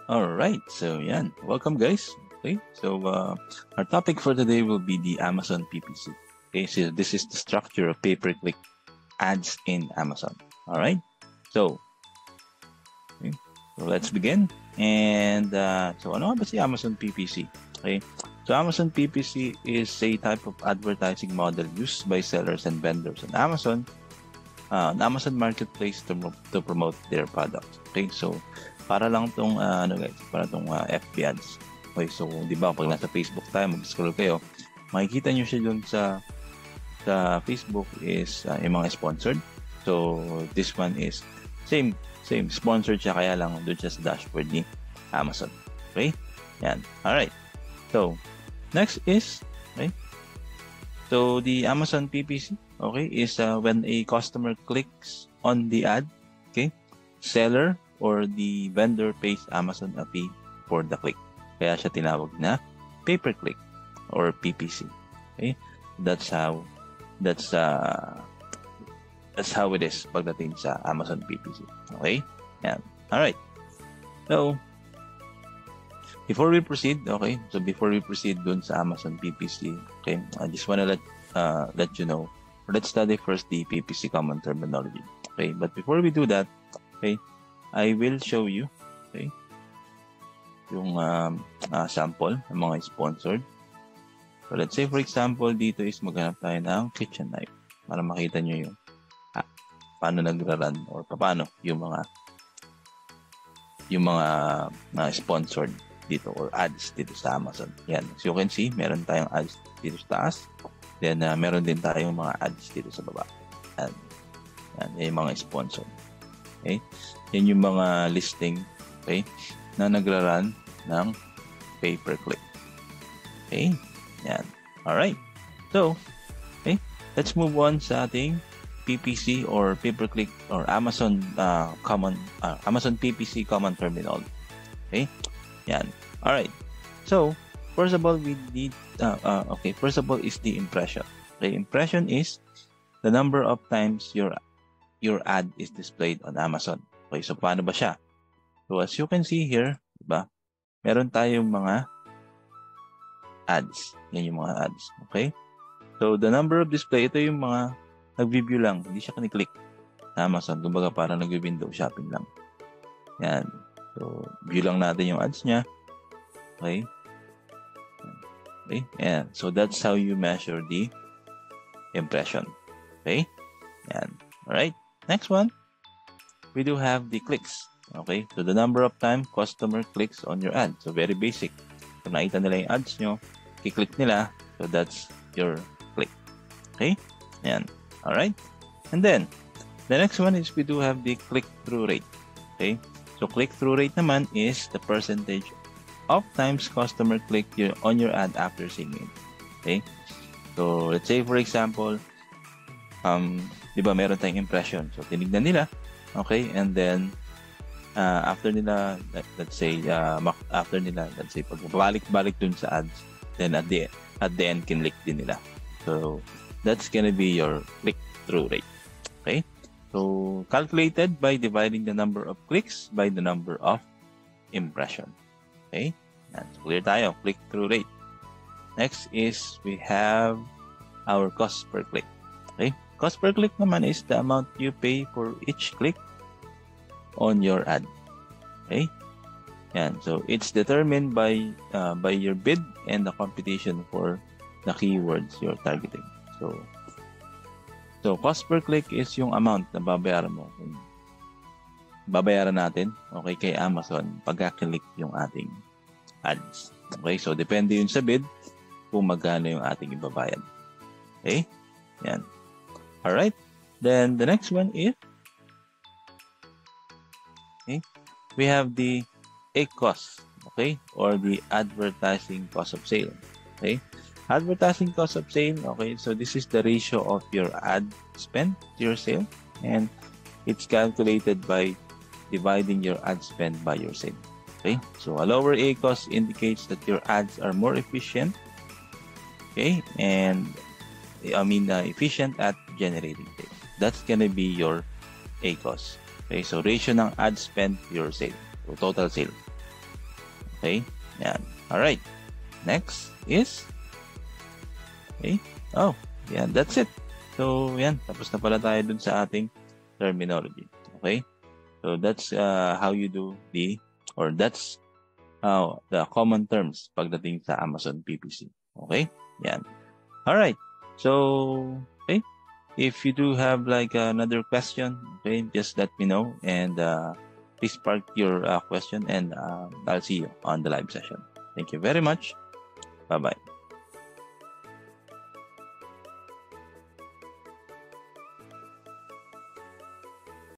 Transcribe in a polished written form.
All right, so yan. Welcome, guys. Okay, so our topic for today will be the Amazon PPC. Okay, so this is the structure of pay-per-click ads in Amazon. All right, so, okay, so let's begin. And so ano ba si Amazon PPC? Okay, so Amazon PPC is a type of advertising model used by sellers and vendors on Amazon Marketplace to promote their products. Okay, so para lang tong guys, para tong FB ads. Okay, so di ba pag nasa Facebook tayo, mag-scroll kayo, makikita niyo siya doon sa Facebook is yung mga sponsored. So this one is same sponsored siya, kaya lang doon siya sa dashboard ni Amazon. Okay? Yan. All right. So next is, okay, so the Amazon PPC, okay, is when a customer clicks on the ad, okay, seller or the vendor pays Amazon a fee for the click. Kaya siya tinawag na pay-per-click or PPC. Okay, that's how it is pagdating sa Amazon PPC. Okay, yan. All right. So before we proceed dun sa Amazon PPC, okay, I just wanna let you know. Let's study first the PPC common terminology. Okay, but before we do that, okay, I will show you, okay, yung sample ng mga sponsored. So let's say for example, dito is maghanap tayo ng kitchen knife para makita nyo yung paano nagra-run or paano yung mga sponsored dito or ads dito sa Amazon. Yan. So you can see, meron tayong ads dito sa taas. Then, meron din tayong mga ads dito sa baba. Yan yung mga sponsor. Okay? Yan yung mga listing, okay, na nagra-run ng pay-per-click. Okay? Yan. Alright. So, okay, let's move on sa ating PPC or pay-per-click or Amazon PPC common terminology. Okay? Yan. Alright. So, first of all, we need, first of all is the impression. The impression is the number of times your ad is displayed on Amazon. Okay, so paano ba siya? So as you can see here, diba, meron tayong mga ads. Yan yung mga ads. Okay? So the number of display, ito yung mga nag-view lang. Hindi siya kiniklik sa Amazon. Kumbaga parang nag-window shopping lang. Yan. So view lang natin yung ads niya. Okay? Okay? And so that's how you measure the impression. Okay? Yan. Alright. Next one. We do have the clicks. Okay? So the number of time customer clicks on your ad. So very basic. Kung nakita nila yung ads nyo, kiklik nila. So that's your click. Okay? Yan. Alright? And then, the next one is we do have the click-through rate. Okay? So click-through rate naman is the percentage of times customer click on your ad after seeing it. Okay? So, let's say for example, di ba meron tayong impression. So, tinignan nila. Okay? And then, after nila, let's say, pag balik dun sa ads, then at the end, kinlik din nila. So, that's gonna be your click-through rate. Okay? So, calculated by dividing the number of clicks by the number of impression. Okay? That's clear tayo. Click-through rate. Next is we have our cost per click. Okay? Cost per click naman is the amount you pay for each click on your ad. Okay? Yan. So, it's determined by your bid and the competition for the keywords you're targeting. So cost per click is yung amount na babayaran mo. Babayaran natin, okay, kay Amazon pagka-click yung ating ads. Okay? So, depende yun sa bid kung magkano yung ating ibabayad. Okay? Yan. Alright. Then, the next one is, okay, we have the ACoS, okay, or the advertising cost of sale. Okay? Advertising cost of sale, okay, so this is the ratio of your ad spend to your sale, and it's calculated by dividing your ad spend by your sale. Okay, so a lower ACoS indicates that your ads are more efficient, okay, and efficient at generating sales. That's gonna be your ACoS. Okay, so ratio ng ad spend to your sale, so total sale. Okay? Yan. Alright. Next is, okay? Oh, yan. That's it. So, yan. Tapos na pala tayo dun sa ating terminology. Okay? So, that's how you do that's the common terms pagdating sa Amazon PPC. Okay? Yan. Alright. So, okay. If you do have like another question, okay, just let me know and please park your question and I'll see you on the live session. Thank you very much. Bye-bye.